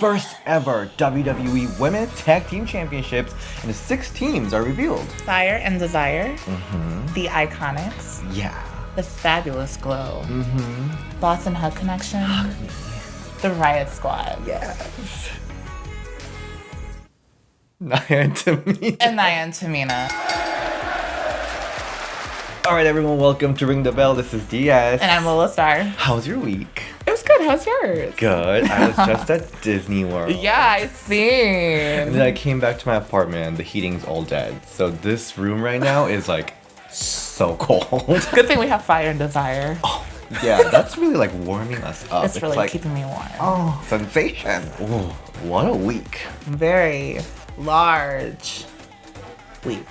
First ever WWE Women's Tag Team Championships, and the 6 teams are revealed. Fire and Desire, the IIconics, Yeah. the Fabulous Glow, Boston Hug Connection, the Riott Squad, Yes. Nia and Tamina. and Nia and Tamina. Alright everyone, welcome to Ring the Bell. This is Diaz. And I'm Lola Star. How's your week? It was good. How's yours? Good. I was just at Disney World. Yeah, I see. And then I came back to my apartment and the heating's all dead. So this room right now is like so cold. Good thing we have Fire and Desire. Oh, yeah, that's really like warming us up. It's really like, keeping me warm. oh, sensation. Ooh, what a week. Very large week.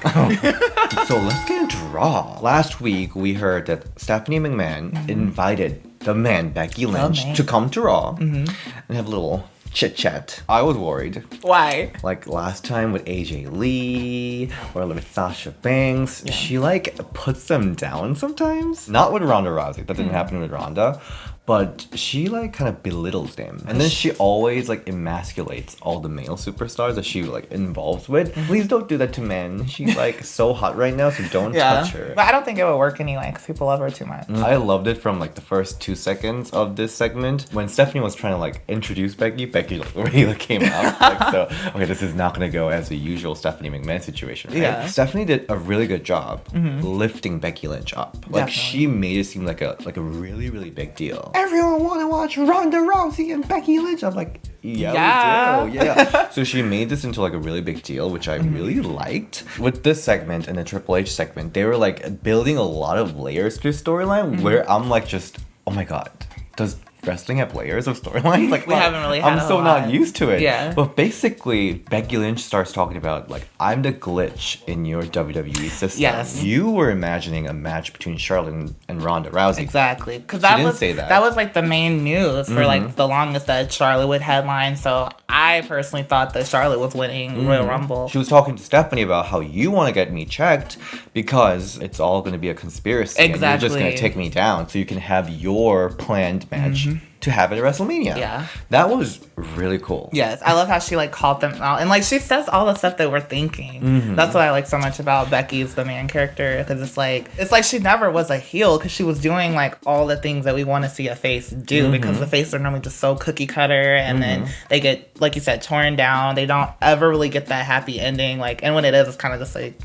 So let's get into Raw. Last week we heard that Stephanie McMahon invited the man Becky Lynch to come to Raw and have a little chit chat. I was worried. Why? Like last time with AJ Lee or with Sasha Banks, she like puts them down sometimes. Not with Ronda Rousey. That didn't happen with Ronda. But she like kind of belittles them. And then she always like emasculates all the male superstars that she like involves with. Please don't do that to men. She's like so hot right now, so don't touch her. But I don't think it would work anyway because people love her too much. I loved it from like the first 2 seconds of this segment. When Stephanie was trying to like introduce Becky like already like came out. Like, so, okay, this is not gonna go as the usual Stephanie McMahon situation, right? Yeah. Stephanie did a really good job lifting Becky Lynch up. Like Definitely. she made it seem like a really, really big deal. Everyone wanna watch Ronda Rousey and Becky Lynch. I'm like, yeah, we do. Yeah. So she made this into like a really big deal, which I really liked. With this segment and the Triple H segment, they were like building a lot of layers to the storyline where I'm like just, oh my god, does wrestling have layers of storylines? Like We haven't really had I'm a so lot. not used to it. Yeah. But basically, Becky Lynch starts talking about like, I'm the glitch in your WWE system. Yes. You were imagining a match between Charlotte and Ronda Rousey. Exactly, because She that didn't was say that. that was like the main news for like the longest that Charlotte would headline. So I personally thought that Charlotte was winning Royal Rumble. She was talking to Stephanie about how you want to get me checked because it's all going to be a conspiracy. And you're just going to Exactly. take me down so you can have your planned match to have it at WrestleMania. Yeah. That was really cool. Yes, I love how she like called them out and like she says all the stuff that we're thinking. That's what I like so much about Becky's the man character because it's like she never was a heel because she was doing like all the things that we want to see a face do because the faces are normally just so cookie cutter and then they get, like you said, torn down. They don't ever really get that happy ending. Like, and when it is, it's kind of just like,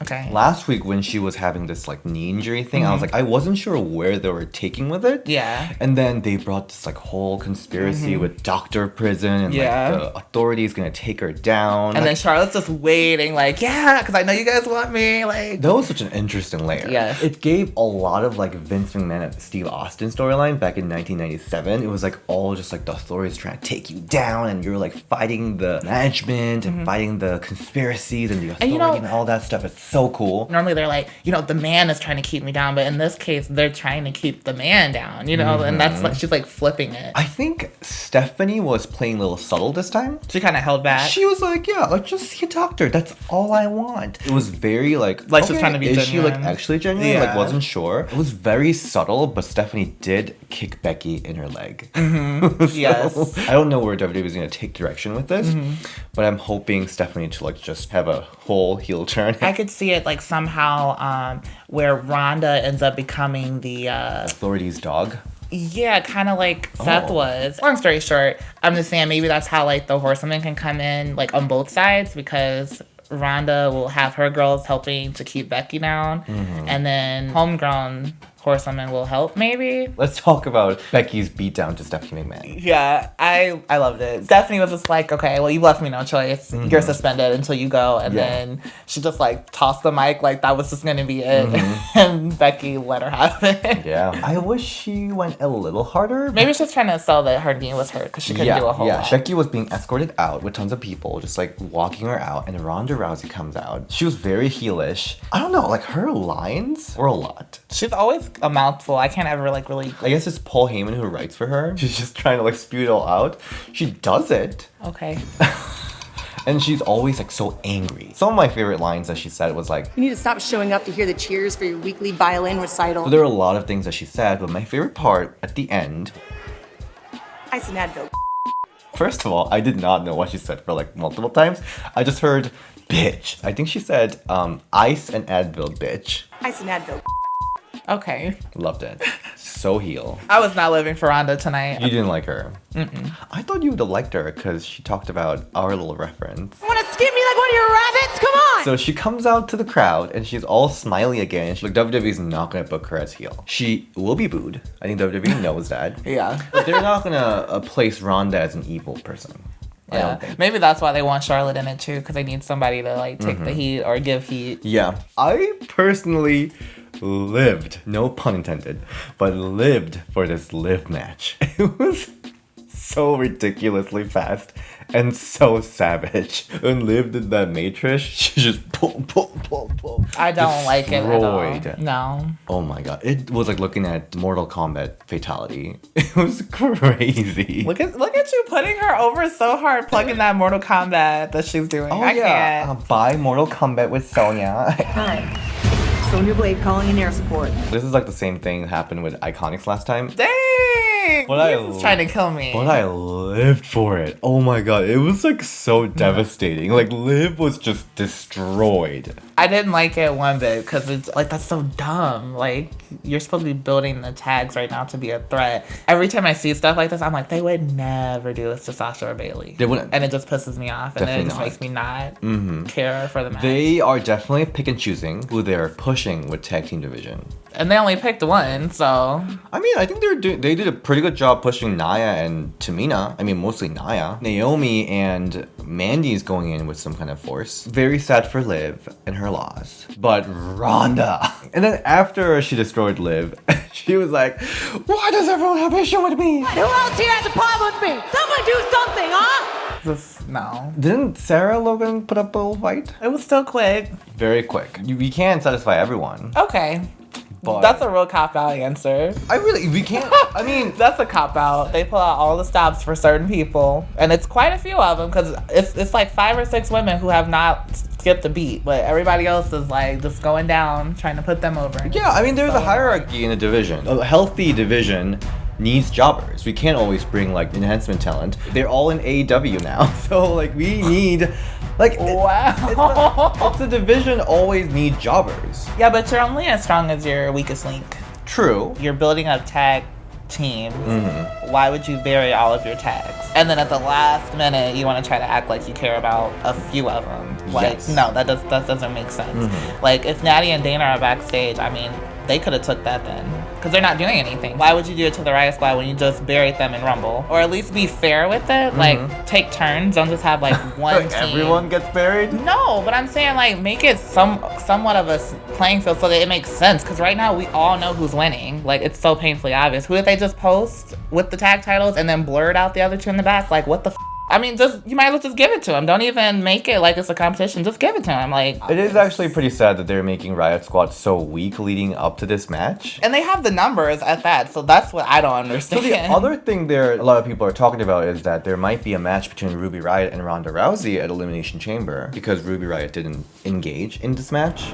okay. Last week when she was having this like knee injury thing, I was like, I wasn't sure where they were taking with it. Yeah. And then they brought this like whole conspiracy with Dr. Prison and Yeah. like the authorities gonna take her down. And then Like, Charlotte's just waiting, like, yeah, because I know you guys want me. Like, that was such an interesting layer. Yes. It gave a lot of like Vince McMahon and Steve Austin storyline back in 1997. It was like all just like the authorities trying to take you down and you're like fighting the management and fighting the conspiracies and the authority you know- and all that stuff. It's so cool. normally they're like, the man is trying to keep me down, but in this case, they're trying to keep the man down, and that's like, she's like flipping it. I think Stephanie was playing a little subtle this time. She kind of held back. She was like, yeah, like just see a doctor. That's all I want. It was very like Like, she was trying to be is she like genuine. actually genuine? Yeah. Like wasn't sure. It was very subtle, but Stephanie did kick Becky in her leg. Yes. I don't know where WWE is gonna take direction with this, but I'm hoping Stephanie to like just have a whole heel turn. I could see it like somehow where Ronda ends up becoming the Authorities dog. yeah, kind of like Seth Oh. was. Long story short, I'm just saying maybe that's how like the horsewomen can come in like on both sides because Ronda will have her girls helping to keep Becky down, and then homegrown horsewomen will help maybe. Let's talk about Becky's beatdown to Stephanie McMahon. Yeah, I loved it. Stephanie was just like, okay, well, you left me no choice. You're suspended until you go. And then she just like tossed the mic like that was just going to be it. And Becky let her have it. Yeah. I wish she went a little harder. Maybe she's trying to sell that her knee was hurt because she couldn't do a whole lot. Becky was being escorted out with tons of people, just like walking her out, and Ronda Rousey comes out. She was very heelish. I don't know, like her lines were a lot. She's always a mouthful. I can't ever like really. I guess it's Paul Heyman who writes for her. She's just trying to like spew it all out. She does it. Okay. And she's always like so angry. Some of my favorite lines that she said was like, You need to stop showing up to hear the cheers for your weekly violin recital. so there are a lot of things that she said, but my favorite part at the end I said, Advil. First of all, I did not know what she said for like multiple times. I just heard bitch. I think she said ice and Advil bitch. Ice and Advil. Okay. Loved it. So heel. I was not living for Ronda tonight. You didn't like her? Mm-mm. I thought you would have liked her because she talked about our little reference. Want to skin me like one of your rabbits? Come on! So she comes out to the crowd and she's all smiley again. She's like, WWE's not going to book her as heel. She will be booed. I think WWE knows that. Yeah. But they're not going to place Ronda as an evil person. I don't think. Maybe that's why they want Charlotte in it too, because they need somebody to like take the heat or give heat. Yeah. I personally lived, no pun intended, but lived for this live match. It was so ridiculously fast and so savage. When Liv did that Matrix, she just pull. I don't like it at all. Destroyed. No. Oh my god. It was like looking at Mortal Kombat fatality. It was crazy. Look at you putting her over so hard, plugging that Mortal Kombat that she's doing. Oh I yeah. can't. Buy Mortal Kombat with Sonya. Hi. Sonya Blade calling in air support. This is like the same thing that happened with IIconics last time. Dang! He's trying to kill me. But I lived for it. Oh my god, it was like so devastating. Like Liv was just destroyed. I didn't like it one bit because it's like that's so dumb. Like you're supposed to be building the tags right now to be a threat. Every time I see stuff like this, I'm like, they would never do this to Sasha or Bailey. They wouldn't. And it just pisses me off, and then it just makes me not care for the match. They are definitely pick and choosing who they're pushing with tag team division. And they only picked one, so I mean, I think they did a pretty good job pushing Nia and Tamina. I mean, mostly Nia. Naomi and Mandy's going in with some kind of force. Very sad for Liv and her loss. But Ronda. And then after she destroyed Liv, she was like, why does everyone have issue with me? Who else here has a problem with me? Someone do something, huh? just no. Didn't Sarah Logan put up a little fight? It was still quick. Very quick. We can't satisfy everyone. Okay. But That's a real cop-out answer. we can't, I mean, That's a cop-out. They pull out all the stops for certain people. And it's quite a few of them because it's like 5 or 6 women who have not skipped a beat. But everybody else is like just going down, trying to put them over. yeah, I mean, there's a hierarchy in a division. A healthy division needs jobbers. We can't always bring like enhancement talent. They're all in AEW now. So like we need like Wow. it's a division always need jobbers. Yeah, but you're only as strong as your weakest link. True. You're building up tag teams. Why would you bury all of your tags? And then at the last minute, you want to try to act like you care about a few of them. Like, Yes. no, that doesn't make sense. Like, if Natty and Dana are backstage, I mean, they could have took that then. Because they're not doing anything. Why would you do it to the Riott Squad when you just buried them in Rumble? Or at least be fair with it. Like, take turns. Don't just have, like, one Like team. everyone gets buried? No, but I'm saying, like, make it somewhat of a playing field so that it makes sense. Because right now, we all know who's winning. Like, it's so painfully obvious. Who did they just post with the tag titles and then blurred out the other two in the back? Like, what the f***? I mean, you might as well just give it to him. Don't even make it like it's a competition. Just give it to him. Like, It is actually pretty sad that they're making Riott Squad so weak leading up to this match. and they have the numbers at that, so that's what I don't So understand. the other thing a lot of people are talking about is that there might be a match between Ruby Riott and Ronda Rousey at Elimination Chamber because Ruby Riott didn't engage in this match.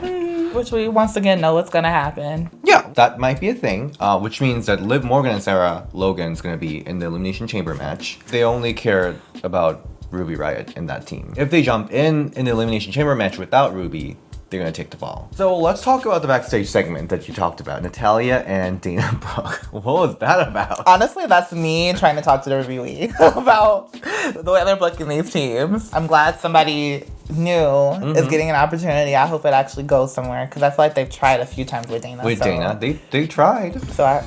Which we once again know what's gonna happen. Yeah, that might be a thing, which means that Liv Morgan and Sarah Logan's going to be in the Elimination Chamber match. They only care about Ruby Riott in that team. If they jump in the Elimination Chamber match without Ruby, they're going to take the fall. So let's talk about the backstage segment that you talked about, Natalya and Dana Brooke. What was that about? Honestly, that's me trying to talk to the WWE about the way they're booking these teams. I'm glad somebody new is getting an opportunity. I hope it actually goes somewhere because I feel like they've tried a few times with Dana. Dana, they tried. So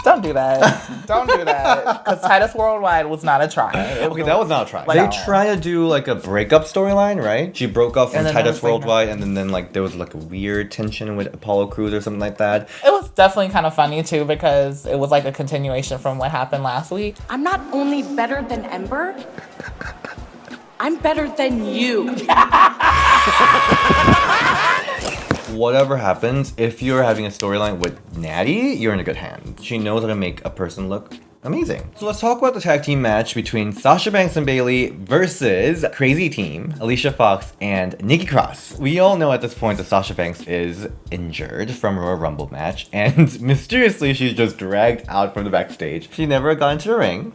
don't do that. Don't do that. Because Titus Worldwide was not a try. Okay, that was not a try. Like, They no. tried to do like a breakup storyline, right? She broke up from And then Titus there was, like, Worldwide, and then like there was like a weird tension with Apollo Crews or something like that. It was definitely kind of funny too because it was like a continuation from what happened last week. I'm not only better than Ember, I'm better than you. Whatever happens, if you're having a storyline with Natty, you're in a good hand. She knows how to make a person look amazing. So let's talk about the tag team match between Sasha Banks and Bayley versus Crazy Team, Alicia Fox and Nikki Cross. We all know at this point that Sasha Banks is injured from a Royal Rumble match, and mysteriously she's just dragged out from the backstage. She never got into the ring,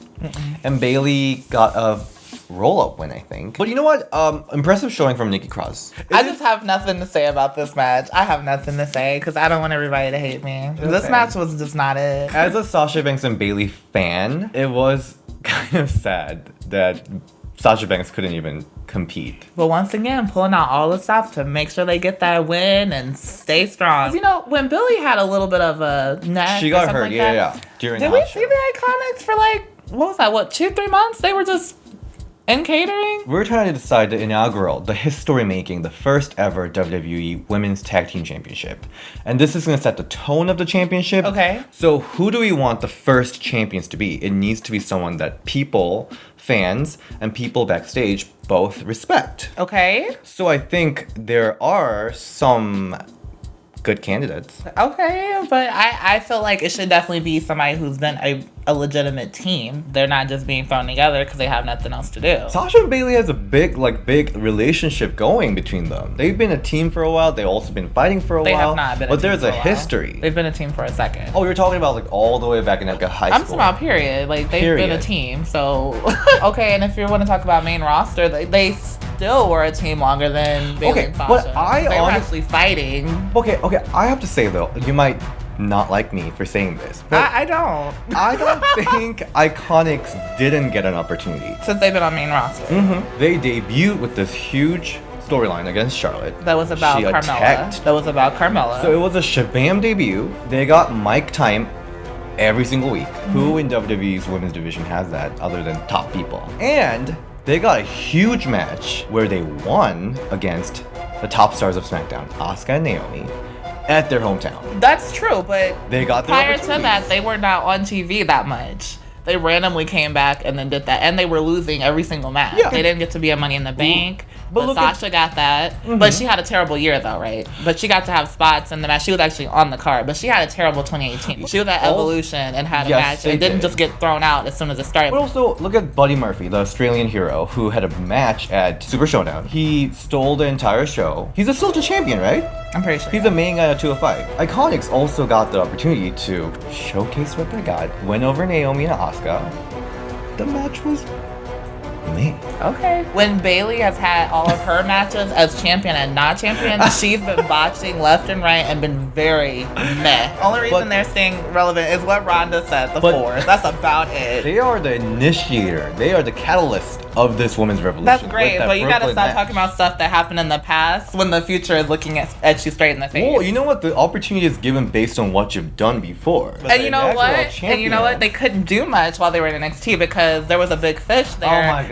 and Bayley got a roll-up win, I think. But you know what? Impressive showing from Nikki Cross. I just have nothing to say about this match. I have nothing to say because I don't want everybody to hate me. Okay. This match was just not it. As a Sasha Banks and Bayley fan, it was kind of sad that Sasha Banks couldn't even compete. But once again, pulling out all the stops to make sure they get that win and stay strong. You know, when Billy had a little bit of a neck, she got hurt, yeah. Did we see the IIconics for what was that, 2-3 months? They were just in catering? We're trying to decide the inaugural, the history-making, the first ever WWE Women's Tag Team Championship. And this is going to set the tone of the championship. Okay. So who do we want the first champions to be? It needs to be someone that people, fans, and people backstage both respect. Okay. So I think there are some good candidates. Okay, but I feel like it should definitely be somebody who's been a legitimate team. They're not just being thrown together because they have nothing else to do. Sasha and Bayley has a big relationship going between them. They've been a team for a while. They've also been fighting for a while. They have not been a but team there's for a a while. History. They've been a team for a second. Oh, you're talking about all the way back in high school. I'm talking about period. They've been a team. So, okay, and if you want to talk about main roster, they still were a team longer than Bayley and Sasha. But they were actually fighting. Okay, I have to say though, you might not like me for saying this, but I don't. I don't think IIconics didn't get an opportunity. Since they've been on main roster. Mm-hmm. They debuted with this huge storyline against Charlotte. That was about Carmella. So it was a shabam debut. They got mic time every single week. Who in WWE's women's division has that other than top people? And they got a huge match where they won against the top stars of SmackDown, Asuka and Naomi, at their hometown. That's true, but they got prior to that, they were not on TV that much. They randomly came back and then did that, and they were losing every single match. Yeah. They didn't get to be a Money in the Bank. But Sasha got that. Mm-hmm. But she had a terrible year, though, right? But she got to have spots in the match. She was actually on the card, but she had a terrible 2018. She was at Evolution and had a match and didn't just get thrown out as soon as it started. But also, look at Buddy Murphy, the Australian hero, who had a match at Super Showdown. He stole the entire show. He's still the champion, right? I'm pretty sure. He's the main guy at 205. IIconics also got the opportunity to showcase what they got. Went over Naomi and Asuka. The match was me. Okay. When Bayley has had all of her matches as champion and not champion, she's been botching left and right and been very meh. Only reason they're staying relevant is what Ronda said, the fours. That's about it. They are the initiator. They are the catalyst of this women's revolution. That's great, but you gotta stop talking about stuff that happened in the past when the future is looking at you straight in the face. Well, you know what? The opportunity is given based on what you've done before. And you know what? And you know what? They couldn't do much while they were in NXT because there was a big fish there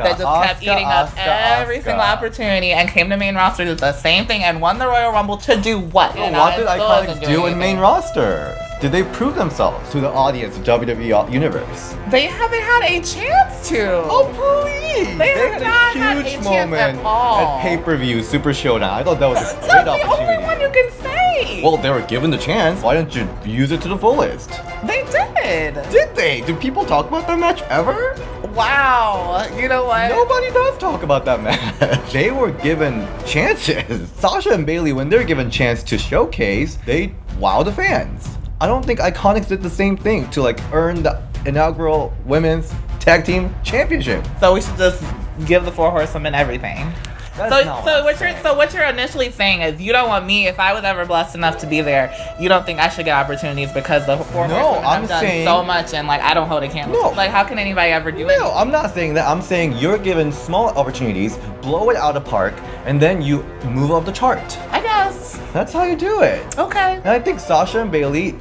that just kept eating up every single opportunity and came to main roster, did the same thing, and won the Royal Rumble to do what? What did IIconics do in main roster? Did they prove themselves to the audience of WWE Universe? They haven't had a chance to. Oh, please! They have not had a huge chance moment at all. at pay-per-view Super Showdown. I thought that was a great That's opportunity. the only one you can say. Well, they were given the chance. Why don't you use it to the fullest? They did. Did they? Did people talk about that match ever? Wow. You know what? Nobody does talk about that match. They were given chances. Sasha and Bayley, when they're given chance to showcase, they wow the fans. I don't think IIconics did the same thing to earn the inaugural women's tag team championship. So we should just give the Four Horsewomen everything. So what you're initially saying is you don't want me, if I was ever blessed enough to be there, you don't think I should get opportunities because the Four Horsewomen have done so much and I don't hold a candle. No. How can anybody ever do it? No, I'm not saying that. I'm saying you're given small opportunities, blow it out of park, and then you move up the chart. I guess. That's how you do it. Okay. And I think Sasha and Bayley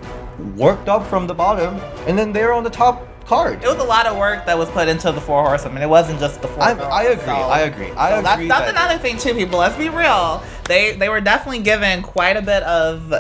worked up from the bottom, and then they're on the top card. It was a lot of work that was put into the Four Horsewomen. It wasn't just the four. I agree. That's another thing too, people. Let's be real. They were definitely given quite a bit of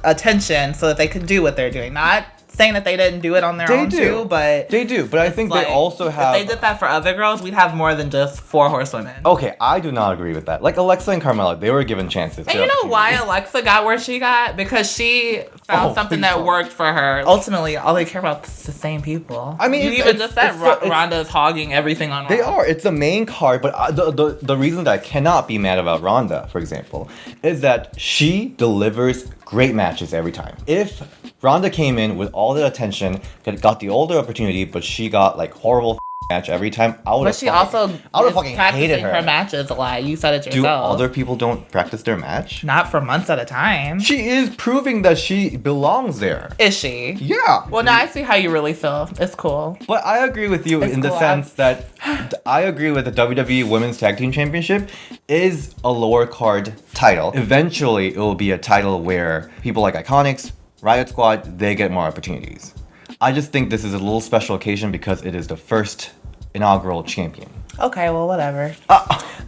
attention so that they could do what they're doing. Not saying that they didn't do it on their own too, but they do. But I think they also have. If they did that for other girls, we'd have more than just 4 horsewomen. Okay, I do not agree with that. Like Alexa and Carmella, they were given chances. And you know why Alexa got where she got? Because she found something that worked for her. Ultimately, all they care about is the same people. I mean, you even just said Ronda is hogging everything on Raw. They are. It's the main card, but the reason that I cannot be mad about Ronda, for example, is that she delivers great matches every time. If Ronda came in with all the attention, got the older opportunity, but she got like horrible match every time, I would have fucking hated her. Her matches a lot. You said it yourself. Do other people don't practice their match? Not for months at a time. She is proving that she belongs there. Is she? Yeah. Well, now I see how you really feel. It's cool. But I agree with you in the sense that I agree with the WWE Women's Tag Team Championship is a lower card title. Eventually, it will be a title where people like IIconics, Riott Squad, they get more opportunities. I just think this is a little special occasion because it is the first inaugural champion. Okay, well, whatever.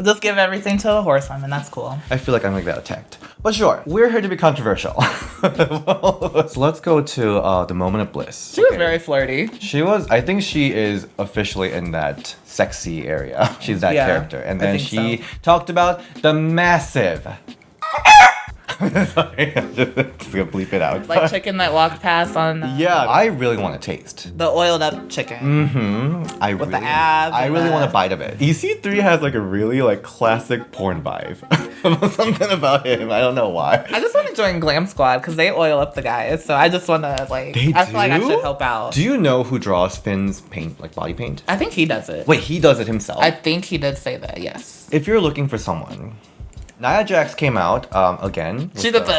Just give everything to the horsewoman. That's cool. I feel like I'm going to get attacked. But sure, we're here to be controversial. So let's go to the moment of bliss. She was very flirty. I think she is officially in that sexy area. She's that character. And then she talked about the massive... Sorry, I'm just gonna bleep it out. Like chicken that walked past on... Yeah, I really want to taste. The oiled up chicken. Mm-hmm. With the abs. I really want a bite of it. EC3 has like a really like classic porn vibe. Something about him. I don't know why. I just want to join Glam Squad because they oil up the guys. So I just want to like... I feel like I should help out. Do you know who draws Finn's paint, like body paint? I think he does it. Wait, he does it himself? I think he did say that, yes. If you're looking for someone... Nia Jax came out again. She did the...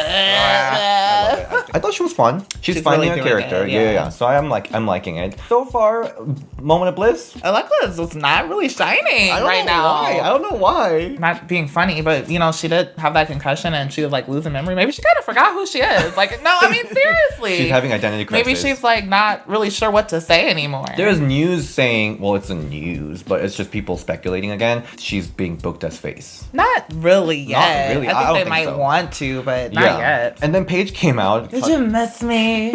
I thought she was fun. She's finding really her character. It, yeah. So I'm liking it. So far, moment of bliss. Alexa is not really shining right now. I don't know why. Not being funny, but you know, she did have that concussion and she was like losing memory. Maybe she kind of forgot who she is. Like, no, I mean seriously. She's having identity crisis. Maybe she's like not really sure what to say anymore. There's news saying, well, it's a news, but it's just people speculating again. She's being booked as face. Not really yet. Not really. I think they might want to, but not yet. And then Paige came out. Did you miss me?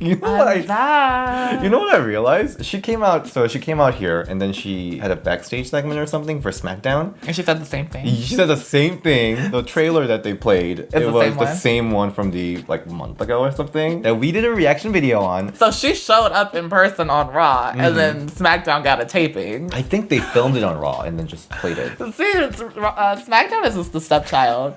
You know what I realized? She came out here, and then she had a backstage segment or something for SmackDown. And she said the same thing. She said the same thing. The trailer that they played, it was the same one from the like month ago or something that we did a reaction video on. So she showed up in person on Raw, and then SmackDown got a taping. I think they filmed it on Raw and then just played it. See, SmackDown is just the stepchild.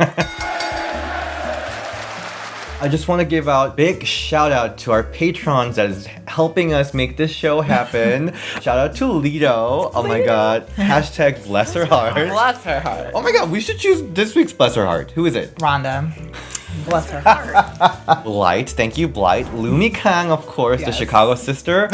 I just want to give out big shout out to our patrons that is helping us make this show happen. Shout out to Lido. Oh my god. Hashtag bless her heart. Bless her heart. Oh my god, we should choose this week's bless her heart. Who is it? Ronda. Bless her heart. Blight, thank you, Blight. Lumi Kang, of course, the Chicago sister.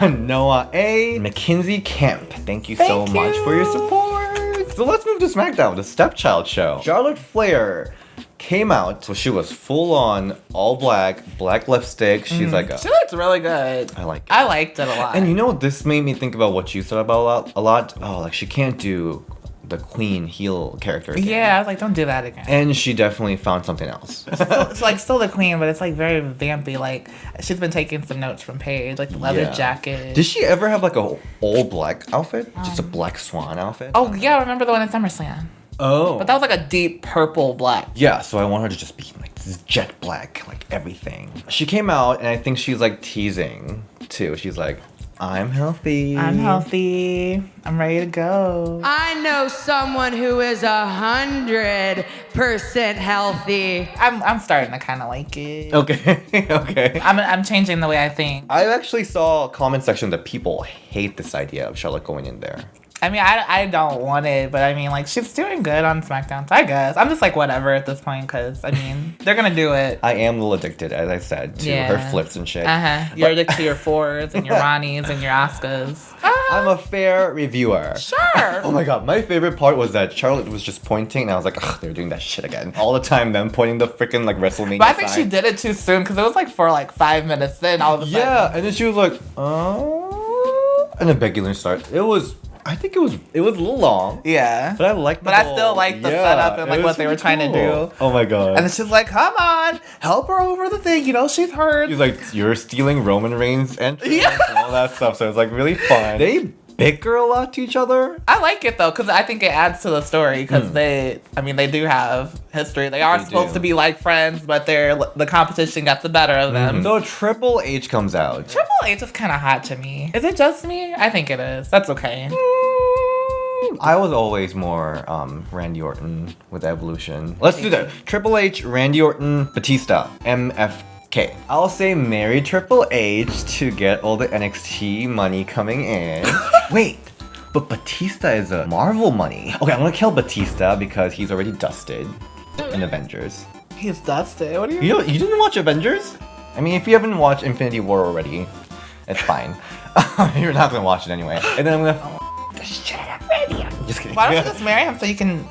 Noah A. Mackenzie Kemp, thank you so much for your support. So let's move to SmackDown, the stepchild show. Charlotte Flair came out, so she was full on all black lipstick. She's like she looks really good. I liked it a lot. And you know what this made me think about what you said about a lot? Oh, like she can't do the queen heel character again. Yeah, I was like, don't do that again. And she definitely found something else. It's like still the queen, but it's like very vampy. Like she's been taking some notes from Paige, like the leather jacket. Did she ever have like a all black outfit? Just a black swan outfit? Oh yeah, I remember the one in SummerSlam. Oh. But that was like a deep purple black. Yeah, so I want her to just be like this jet black, like everything. She came out and I think she's like teasing too. She's like, I'm healthy. I'm healthy. I'm ready to go. I know someone who is 100% healthy. I'm starting to kind of like it. Okay, okay. I'm changing the way I think. I actually saw a comment section that people hate this idea of Charlotte going in there. I mean, I don't want it, but I mean, like, she's doing good on SmackDown, so I guess. I'm just like, whatever at this point, because, I mean, they're going to do it. I am a little addicted, as I said, to her flips and shit. You're addicted to your Fords and your Ronnies and your Asukas. I'm a fair reviewer. Sure. Oh my god, my favorite part was that Charlotte was just pointing, and I was like, ugh, they're doing that shit again. All the time, them pointing the freaking, like, WrestleMania But I think she did it too soon, because it was, like, for, like, 5 minutes, then all of a sudden. Yeah, and then she was like, oh. And then Becky Lynch started. It was... I think it was a little long. Yeah. But I like But I still like the setup and like what they were trying to do. Oh my god. And then she's like, come on, help her over the thing. You know, she's hurt. He's like, you're stealing Roman Reigns' entrance and all that stuff. So it's like really fun. They bicker a lot to each other. I like it though, because I think it adds to the story. Because they do have history. They are supposed to be like friends, but the competition got the better of them. So Triple H comes out. Triple H is kind of hot to me. Is it just me? I think it is. That's okay. I was always more Randy Orton with Evolution. Let's do that. Triple H, Randy Orton, Batista, MFK. I'll say marry Triple H to get all the NXT money coming in. Wait, but Batista is a Marvel money. Okay, I'm gonna kill Batista because he's already dusted in Avengers. He's dusted. What do you You know, you didn't watch Avengers? I mean, if you haven't watched Infinity War already, it's fine. You're not gonna watch it anyway. And then I'm gonna the shit out of Randy. Just kidding. Why don't you just marry him so you can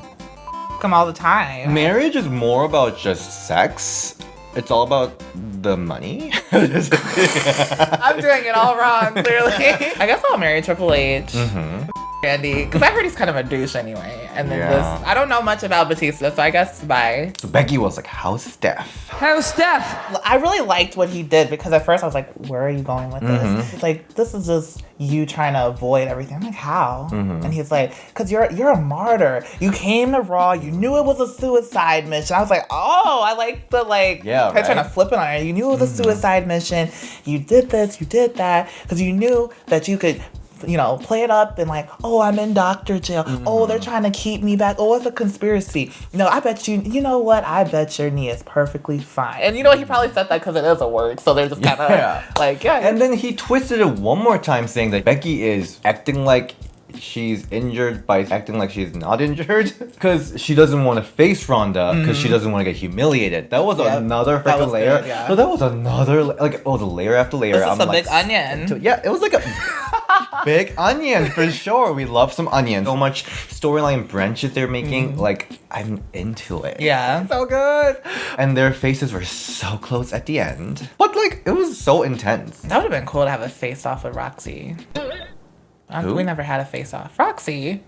him all the time? Marriage is more about just sex. It's all about the money. I'm doing it all wrong, clearly. I guess I'll marry Triple H. Randy, because I heard he's kind of a douche anyway. And then I don't know much about Batista, so I guess bye. So Becky was like, how's Steph? How's Steph? I really liked what he did because at first I was like, where are you going with this? It's like, this is just you trying to avoid everything. I'm like, how? And he's like, because you're a martyr. You came to Raw, you knew it was a suicide mission. I was like, oh, I like the trying to flip it on her. You knew it was a suicide mission. You did this, you did that, because you knew that you could play it up and like, oh, I'm in doctor jail. Oh, they're trying to keep me back. Oh, it's a conspiracy. No, I bet you know what? I bet your knee is perfectly fine. And you know what? He probably said that because it is a word. So they're just kind of like, yeah. And then he twisted it one more time saying that Becky is acting like she's injured by acting like she's not injured because she doesn't want to face Ronda because she doesn't want to get humiliated. That was another freaking layer. Good, yeah. So that was another the layer after layer. This is a big onion. Yeah, it was like a big onion for sure. We love some onions. So much storyline branches they're making. Like, I'm into it. Yeah. So good. And their faces were so close at the end. But like, it was so intense. That would have been cool to have a face off with Roxy. We never had a face off. Roxy.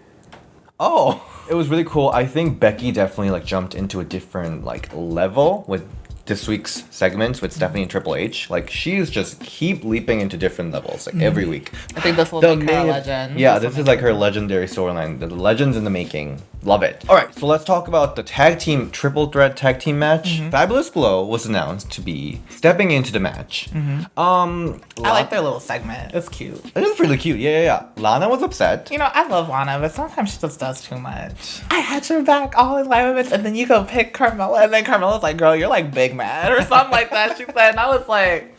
Oh, it was really cool. I think Becky definitely jumped into a different level with this week's segments with Stephanie and Triple H. She's just keep leaping into different levels every week. I think this will make her a legend. Yeah, this is her legendary storyline. The legends in the making. Love it. All right, so let's talk about the triple threat tag team match. Fabulous Glow was announced to be stepping into the match. I like their little segment. It's cute. It is really cute. Yeah. Lana was upset. I love Lana, but sometimes she just does too much. I had your back all in alignment, and then you go pick Carmella, and then Carmella's like, girl, you're big mad, or something like that, she said. And I was like...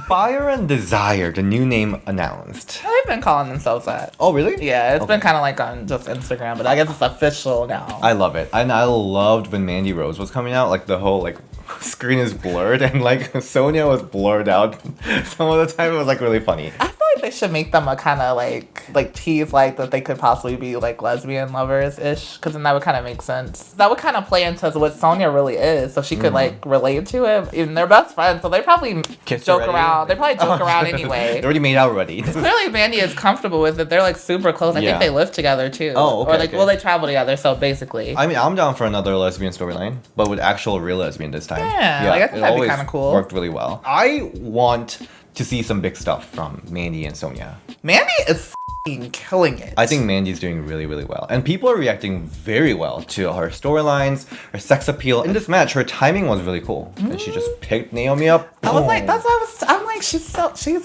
Fire and Desire, the new name announced. They've been calling themselves that. Oh, really? Yeah, it's been kind of on just Instagram, but I guess it's official now. I love it. And I loved when Mandy Rose was coming out, the whole screen is blurred and Sonya was blurred out. Some of the time it was really funny. I feel like they should make them a kind of tease that they could possibly be lesbian lovers ish, because then that would kind of make sense. That would kind of play into what Sonya really is, so she could relate to it. Even they're best friends, so they probably joke around. They probably joke around anyway. They already made out already. Clearly Mandy is comfortable with it. They're super close. I think they live together too. Oh, okay. Well, they travel together. So basically, I mean, I'm down for another lesbian storyline, but with actual real lesbian this time. Yeah, I think that'd be kind of cool. Worked really well. I want to see some big stuff from Mandy and Sonya. Mandy is killing it. I think Mandy's doing really, really well. And people are reacting very well to her storylines, her sex appeal. In this match, her timing was really cool. And she just picked Naomi up. I was like, I'm like, she's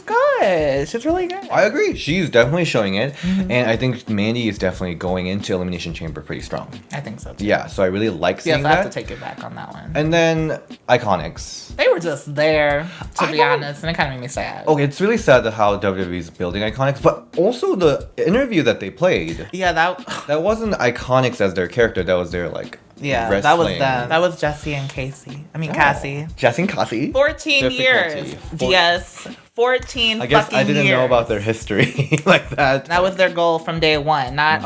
good. She's really good. I agree. She's definitely showing it. And I think Mandy is definitely going into Elimination Chamber pretty strong. I think so too. Yeah, so I really like seeing that. I have to take it back on that one. And then IIconics. They were just there, to be honest, and it kind of made me sad. Okay, it's really sad how WWE is building IIconics, but also the interview that they played. Yeah, that wasn't IIconics as their character. That was their wrestling. That was them. That was Jesse and Cassie. Cassie. Jesse and Cassie. 14 years. Yes. 14 I guess fucking I didn't years. know about their history like that. That was their goal from day one. Not,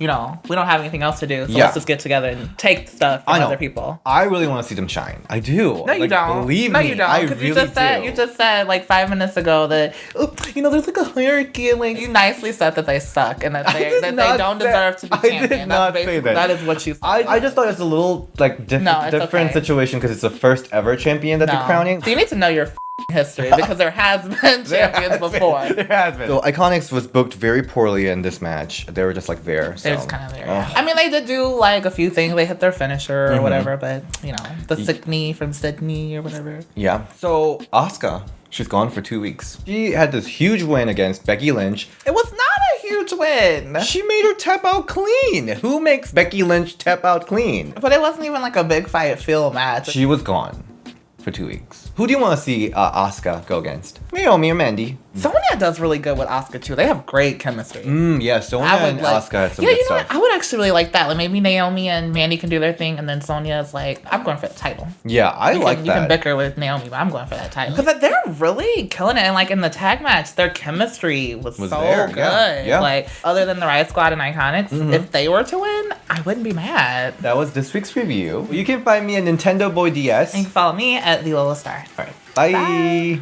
we don't have anything else to do, so Yeah. let's just get together and take stuff from I know. other people. I really want to see them shine. I do. No, you don't. Believe no, me, you don't. I Because really do. you just said like 5 minutes ago that there's like a hierarchy, and like you nicely said that they suck and that they don't deserve to be champion. I did not say that. That is what you said. I just thought it's a little like different okay. situation because it's the first ever champion that they're crowning. So you need to know your history because there has been champions before. There has been. So IIconics was booked very poorly in this match. They were just like there. So. They're just kind of there. Yeah. I mean, they did do like a few things. They hit their finisher or whatever, but the sick knee from Sydney or whatever. Yeah. So Asuka, she's gone for 2 weeks. She had this huge win against Becky Lynch. It was not a huge win. She made her tap out clean. Who makes Becky Lynch tap out clean? But it wasn't even like a big fight feel match. She was gone for 2 weeks. Who do you want to see Asuka go against? Naomi or Mandy? Sonya does really good with Asuka too. They have great chemistry. Yeah, Sonya and Asuka had some good you know stuff. what? I would actually really like that. Like maybe Naomi and Mandy can do their thing, and then Sonya is like, I'm going for the title. Yeah, I like You that. can bicker with Naomi, but I'm going for that title. Because they're really killing it. And like in the tag match, their chemistry was so there, good. yeah. Like other than the Riott Squad and IIconics, if they were to win, I wouldn't be mad. That was this week's review. You can find me at Nintendo Boy DS. And you can follow me at the Lola Star. All right, bye.